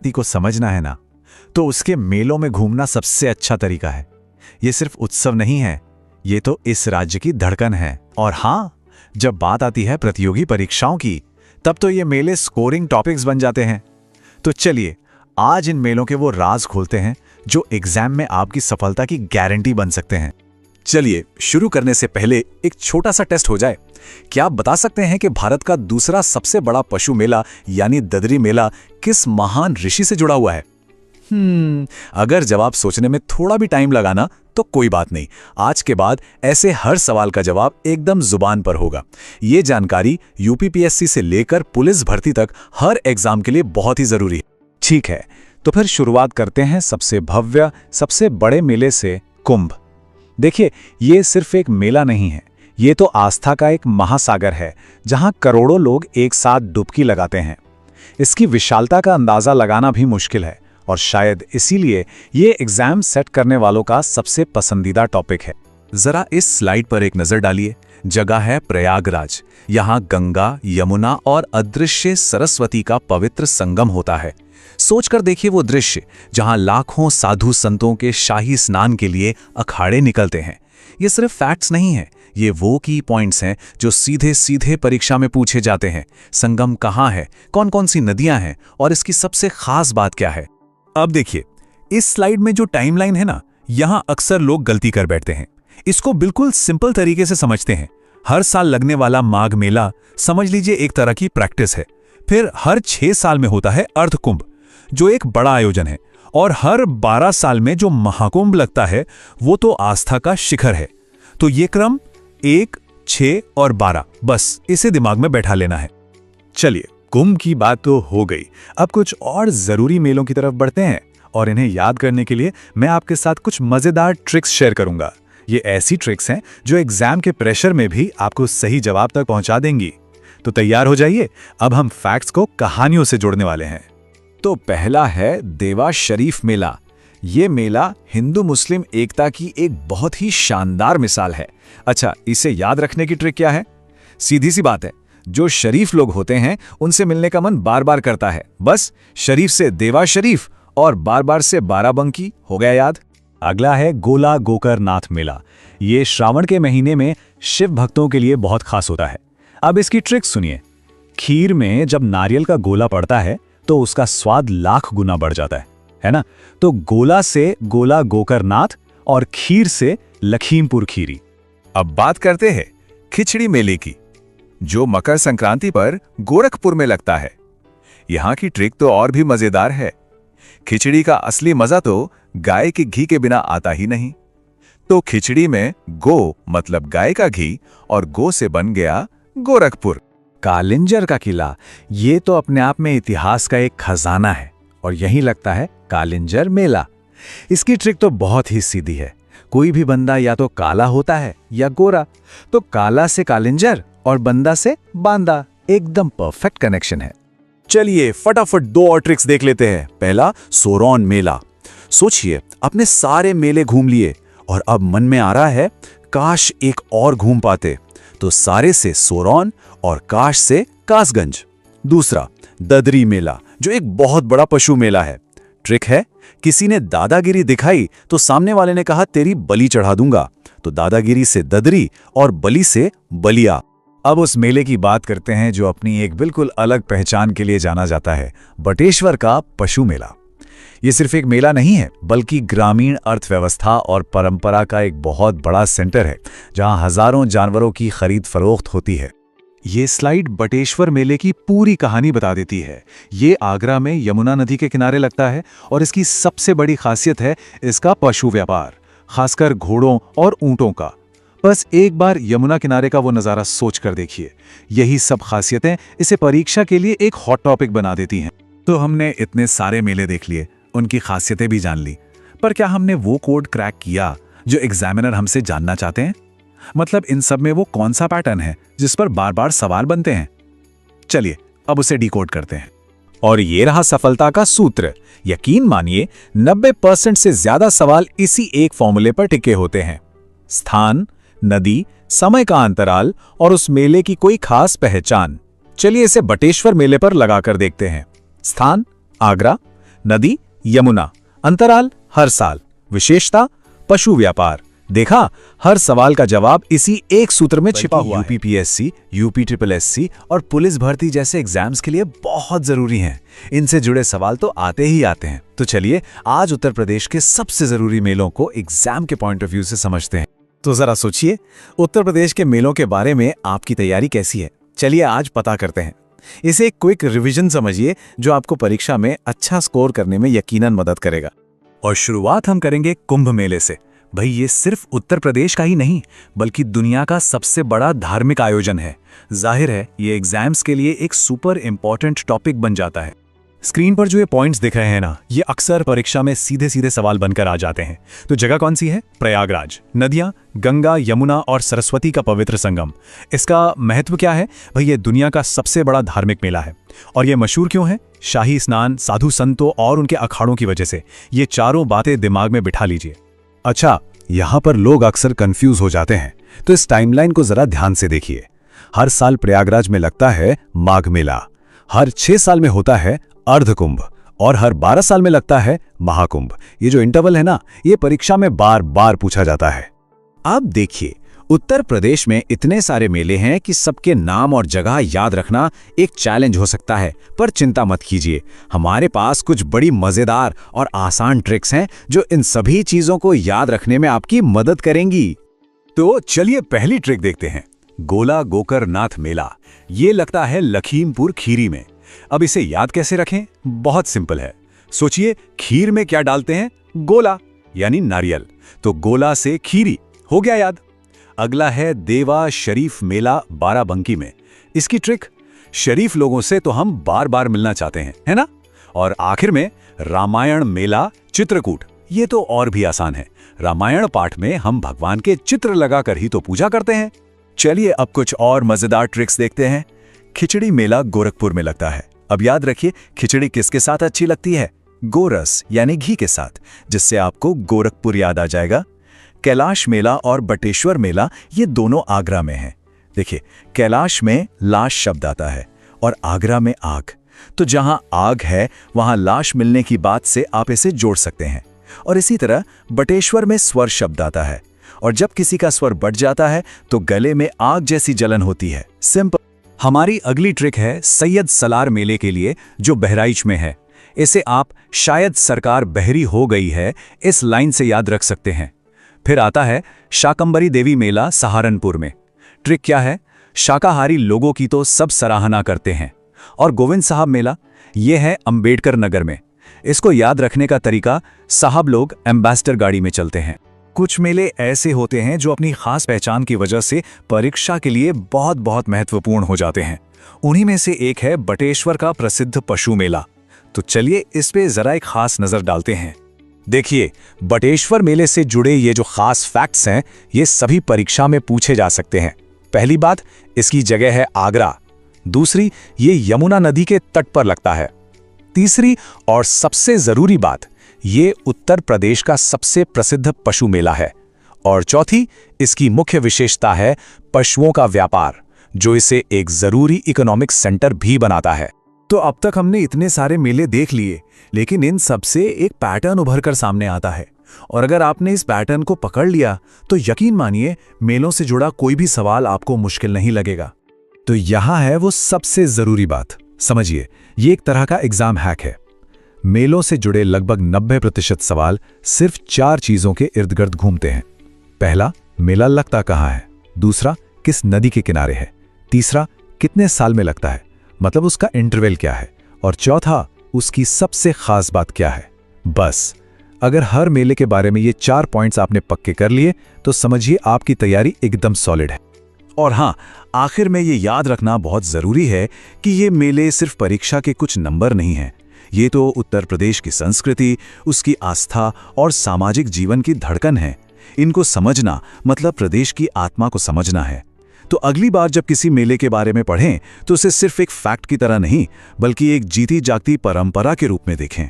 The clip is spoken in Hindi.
संस्कृति को समझना है ना, तो उसके मेलों में घूमना सबसे अच्छा तरीका है। ये सिर्फ उत्सव नहीं है, ये तो इस राज्य की धड़कन है। और हाँ, जब बात आती है प्रतियोगी परीक्षाओं की, तब तो ये मेले स्कोरिंग टॉपिक्स बन जाते हैं। तो चलिए आज इन मेलों के वो राज खोलते हैं जो एग्जाम में आपकी सफलता की गारंटी बन सकते हैं। चलिए शुरू करने से पहले एक छोटा सा टेस्ट हो जाए। क्या आप बता सकते हैं कि भारत का दूसरा सबसे बड़ा पशु मेला यानी ददरी मेला किस महान ऋषि से जुड़ा हुआ है? अगर जवाब सोचने में थोड़ा भी टाइम लगाना तो कोई बात नहीं, आज के बाद ऐसे हर सवाल का जवाब एकदम जुबान पर होगा। ये जानकारी यूपीपीएससी से लेकर पुलिस भर्ती तक हर एग्जाम के लिए बहुत ही जरूरी है। ठीक है, तो फिर शुरुआत करते हैं सबसे भव्य, सबसे बड़े मेले से, कुंभ। देखिए, ये सिर्फ एक मेला नहीं है, ये तो आस्था का एक महासागर है जहां करोड़ों लोग एक साथ डुबकी लगाते हैं। इसकी विशालता का अंदाजा लगाना भी मुश्किल है और शायद इसीलिए ये एग्जाम सेट करने वालों का सबसे पसंदीदा टॉपिक है। जरा इस स्लाइड पर एक नजर डालिए। जगह है प्रयागराज। यहाँ गंगा, यमुना और अदृश्य सरस्वती का पवित्र संगम होता है। सोचकर देखिए वो दृश्य जहां लाखों साधु संतों के शाही स्नान के लिए अखाड़े निकलते हैं। ये सिर्फ फैक्ट्स नहीं है, ये वो की पॉइंट्स हैं जो सीधे सीधे परीक्षा में पूछे जाते हैं। संगम कहाँ है, कौन कौन सी नदियां हैं और इसकी सबसे खास बात क्या है? अब देखिए, इस स्लाइड में जो टाइमलाइन है ना, यहां अक्सर लोग गलती कर बैठते हैं। इसको बिल्कुल सिंपल तरीके से समझते हैं। हर साल लगने वाला माघ मेला समझ लीजिए एक तरह की प्रैक्टिस है। फिर हर 6 साल में होता है अर्ध कुंभ, जो एक बड़ा आयोजन है। और हर 12 साल में जो महाकुंभ लगता है वो तो आस्था का शिखर है। तो ये क्रम 1, 6 और 12, बस इसे दिमाग में बैठा लेना है। चलिए, कुंभ की बात तो हो गई, अब कुछ और जरूरी मेलों की तरफ बढ़ते हैं और इन्हें याद करने के लिए मैं आपके साथ कुछ मजेदार ट्रिक्स शेयर करूंगा। ये ऐसी ट्रिक्स हैं जो एग्जाम के प्रेशर में भी आपको सही जवाब तक पहुंचा देंगी। तो तैयार हो जाइए, अब हम फैक्ट्स को कहानियों से जोड़ने वाले हैं। तो पहला है देवा शरीफ मेला। ये मेला हिंदू मुस्लिम एकता की एक बहुत ही शानदार मिसाल है। अच्छा, इसे याद रखने की ट्रिक क्या है? सीधी सी बात है, जो शरीफ लोग होते हैं उनसे मिलने का मन बार बार करता है। बस शरीफ से देवा शरीफ और बार बार से बाराबंकी, हो गया याद। अगला है गोला गोकरनाथ मेला। ये श्रावण के महीने में शिव भक्तों के लिए बहुत खास होता है। अब इसकी ट्रिक सुनिए। खीर में जब नारियल का गोला पड़ता है तो उसका स्वाद लाख गुना बढ़ जाता है ना? तो गोला से गोला गोकरनाथ और खीर से लखीमपुर खीरी। अब बात करते हैं खिचड़ी मेले की, जो मकर संक्रांति पर गोरखपुर में लगता है। यहां की ट्रिक तो और भी मजेदार है। खिचड़ी का असली मजा तो गाय के घी के बिना आता ही नहीं। तो खिचड़ी में गो मतलब गाय का घी और गो से बन गया गोरखपुर। कालिंजर का किला, ये तो अपने आप में इतिहास का एक खजाना है और यहीं लगता है कालिंजर मेला। इसकी ट्रिक तो बहुत ही सीधी है। कोई भी बंदा या तो काला होता है या गोरा, तो काला से कालिंजर और बंदा से बांदा, एकदम परफेक्ट कनेक्शन है। चलिए फटाफट 2 और ट्रिक्स देख लेते हैं। पहला, सोरौन मेला। सोचिए, अपने सारे मेले घूम लिए और अब मन में आ रहा है काश एक और घूम पाते। तो सारे से सोरौन और काश से कासगंज। दूसरा, ददरी मेला, जो एक बहुत बड़ा पशु मेला है। ट्रिक है, किसी ने दादागिरी दिखाई तो सामने वाले ने कहा तेरी बलि चढ़ा दूंगा। तो दादागिरी से ददरी और बलि से बलिया। अब उस मेले की बात करते हैं जो अपनी एक बिल्कुल अलग पहचान के लिए जाना जाता है, बटेश्वर का पशु मेला। ये सिर्फ एक मेला नहीं है, बल्कि ग्रामीण अर्थव्यवस्था और परंपरा का एक बहुत बड़ा सेंटर है, जहां हजारों जानवरों की खरीद फरोख्त होती है। ये स्लाइड बटेश्वर मेले की पूरी कहानी बता देती है। ये आगरा में यमुना नदी के किनारे लगता है और इसकी सबसे बड़ी खासियत है इसका पशु व्यापार, खासकर घोड़ों और ऊंटों का। बस एक बार यमुना किनारे का वो नज़ारा सोच कर देखिए। यही सब खासियतें इसे परीक्षा के लिए एक हॉट टॉपिक बना देती हैं। तो हमने इतने सारे मेले देख लिए, उनकी खासियतें भी जान ली, पर क्या हमने वो कोड क्रैक किया जो एग्जामिनर हमसे जानना चाहते हैं? मतलब इन सब में वो कौन सा पैटर्न है जिस पर बार बार सवाल बनते हैं? चलिए अब उसे डिकोड करते हैं। और ये रहा सफलता का सूत्र। यकीन मानिए 90% से ज्यादा सवाल इसी एक फॉर्मूले पर टिके होते हैं। स्थान, नदी, समय का अंतराल और उस मेले की कोई खास पहचान। चलिए इसे बटेश्वर मेले पर लगाकर देखते हैं। स्थान, आगरा। नदी यमुना, अंतराल हर साल, विशेषता पशु व्यापार। देखा, हर सवाल का जवाब इसी एक सूत्र में छिपा हुआ है। यूपीपीएससी, यूपीएससी और पुलिस भर्ती जैसे एग्जाम्स के लिए बहुत जरूरी हैं। इनसे जुड़े सवाल तो आते ही आते हैं। तो चलिए आज उत्तर प्रदेश के सबसे जरूरी मेलों को एग्जाम के पॉइंट ऑफ व्यू से समझते हैं। तो जरा सोचिए, उत्तर प्रदेश के मेलों के बारे में आपकी तैयारी कैसी है? चलिए आज पता करते हैं। इसे एक क्विक रिवीजन समझिए जो आपको परीक्षा में अच्छा स्कोर करने में यकीनन मदद करेगा। और शुरुआत हम करेंगे कुंभ मेले से। भाई ये सिर्फ उत्तर प्रदेश का ही नहीं बल्कि दुनिया का सबसे बड़ा धार्मिक आयोजन है। जाहिर है ये एग्जाम्स के लिए एक सुपर इंपॉर्टेंट टॉपिक बन जाता है। स्क्रीन पर जो ये पॉइंट्स दिख रहे हैं ना, ये अक्सर परीक्षा में सीधे सीधे सवाल बनकर आ जाते हैं। तो जगह कौन सी है? प्रयागराज। नदियां गंगा, यमुना और सरस्वती का पवित्र संगम। इसका महत्व क्या है? भाई ये दुनिया का सबसे बड़ा धार्मिक मेला है। और ये मशहूर क्यों है? शाही स्नान, साधु संतों और उनके अखाड़ों की वजह से। ये चारों बातें दिमाग में बिठा लीजिए। अच्छा, यहां पर लोग अक्सर कंफ्यूज हो जाते हैं, तो इस टाइमलाइन को जरा ध्यान से देखिए। हर साल प्रयागराज में लगता है माघ मेला, हर 6 साल में होता है अर्धकुंभ और हर 12 साल में लगता है महाकुंभ। ये जो इंटरवल है ना, ये परीक्षा में बार बार पूछा जाता है। अब देखिए, उत्तर प्रदेश में इतने सारे मेले हैं कि सबके नाम और जगह याद रखना एक चैलेंज हो सकता है। पर चिंता मत कीजिए, हमारे पास कुछ बड़ी मजेदार और आसान ट्रिक्स हैं जो इन सभी चीजों को याद रखने में आपकी मदद करेंगी। तो चलिए पहली ट्रिक देखते हैं। गोला गोकरनाथ मेला, ये लगता है लखीमपुर खीरी में। अब इसे याद कैसे रखें? बहुत सिंपल है। सोचिए, खीर में क्या डालते हैं? गोला यानी नारियल। तो गोला से खीरी हो गया याद। अगला है देवा शरीफ मेला बाराबंकी में। इसकी ट्रिक, शरीफ लोगों से तो हम बार बार मिलना चाहते हैं, है ना? और आखिर में रामायण मेला चित्रकूट। ये तो और भी आसान है। रामायण पाठ में हम भगवान के चित्र लगाकर ही तो पूजा करते हैं। चलिए अब कुछ और मजेदार ट्रिक्स देखते हैं। खिचड़ी मेला गोरखपुर में लगता है। अब याद रखिए, खिचड़ी किसके साथ अच्छी लगती है? गोरस यानी घी के साथ, जिससे आपको गोरखपुर याद आ जाएगा। कैलाश मेला और बटेश्वर मेला, ये दोनों आगरा में हैं। देखिए, कैलाश में लाश शब्द आता है और आगरा में आग। तो जहां आग है वहां लाश मिलने की बात से आप इसे जोड़ सकते हैं। और इसी तरह बटेश्वर में स्वर शब्द आता है और जब किसी का स्वर बढ़ जाता है तो गले में आग जैसी जलन होती है। सिंपल। हमारी अगली ट्रिक है सैयद सलार मेले के लिए, जो बहराइच में है। इसे आप शायद सरकार बहरी हो गई है इस लाइन से याद रख सकते हैं। फिर आता है शाकंबरी देवी मेला सहारनपुर में। ट्रिक क्या है? शाकाहारी लोगों की तो सब सराहना करते हैं। और गोविंद साहब मेला, ये है अंबेडकर नगर में। इसको याद रखने का तरीका, साहब लोग एम्बेसडर गाड़ी में चलते हैं। कुछ मेले ऐसे होते हैं जो अपनी खास पहचान की वजह से परीक्षा के लिए बहुत बहुत महत्वपूर्ण हो जाते हैं। उन्हीं में से एक है बटेश्वर का प्रसिद्ध पशु मेला। तो चलिए इस पे जरा एक खास नजर डालते हैं। देखिए, बटेश्वर मेले से जुड़े ये जो खास फैक्ट्स हैं, ये सभी परीक्षा में पूछे जा सकते हैं। पहली बात, इसकी जगह है आगरा। दूसरी, ये यमुना नदी के तट पर लगता है। तीसरी और सबसे जरूरी बात, ये उत्तर प्रदेश का सबसे प्रसिद्ध पशु मेला है। और चौथी, इसकी मुख्य विशेषता है पशुओं का व्यापार, जो इसे एक जरूरी इकोनॉमिक सेंटर भी बनाता है। तो अब तक हमने इतने सारे मेले देख लिए, लेकिन इन सब से एक पैटर्न उभर कर सामने आता है। और अगर आपने इस पैटर्न को पकड़ लिया तो यकीन मानिए, मेलों से जुड़ा कोई भी सवाल आपको मुश्किल नहीं लगेगा। तो यहां है वो सबसे जरूरी बात। समझिए, ये एक तरह का एग्जाम हैक है। मेलों से जुड़े लगभग 90% सवाल सिर्फ 4 चीजों के इर्द गिर्द घूमते हैं। पहला, मेला लगता कहाँ है। दूसरा, किस नदी के किनारे है। तीसरा, कितने साल में लगता है, मतलब उसका इंटरवल क्या है। और चौथा, उसकी सबसे खास बात क्या है। बस अगर हर मेले के बारे में ये 4 पॉइंट्स आपने पक्के कर लिए तो समझिए आपकी तैयारी एकदम सॉलिड है। और हाँ, आखिर में ये याद रखना बहुत जरूरी है कि ये मेले सिर्फ परीक्षा के कुछ नंबर नहीं हैं। ये तो उत्तर प्रदेश की संस्कृति, उसकी आस्था और सामाजिक जीवन की धड़कन है। इनको समझना मतलब प्रदेश की आत्मा को समझना है। तो अगली बार जब किसी मेले के बारे में पढ़ें तो उसे सिर्फ एक फैक्ट की तरह नहीं, बल्कि एक जीती जागती परंपरा के रूप में देखें।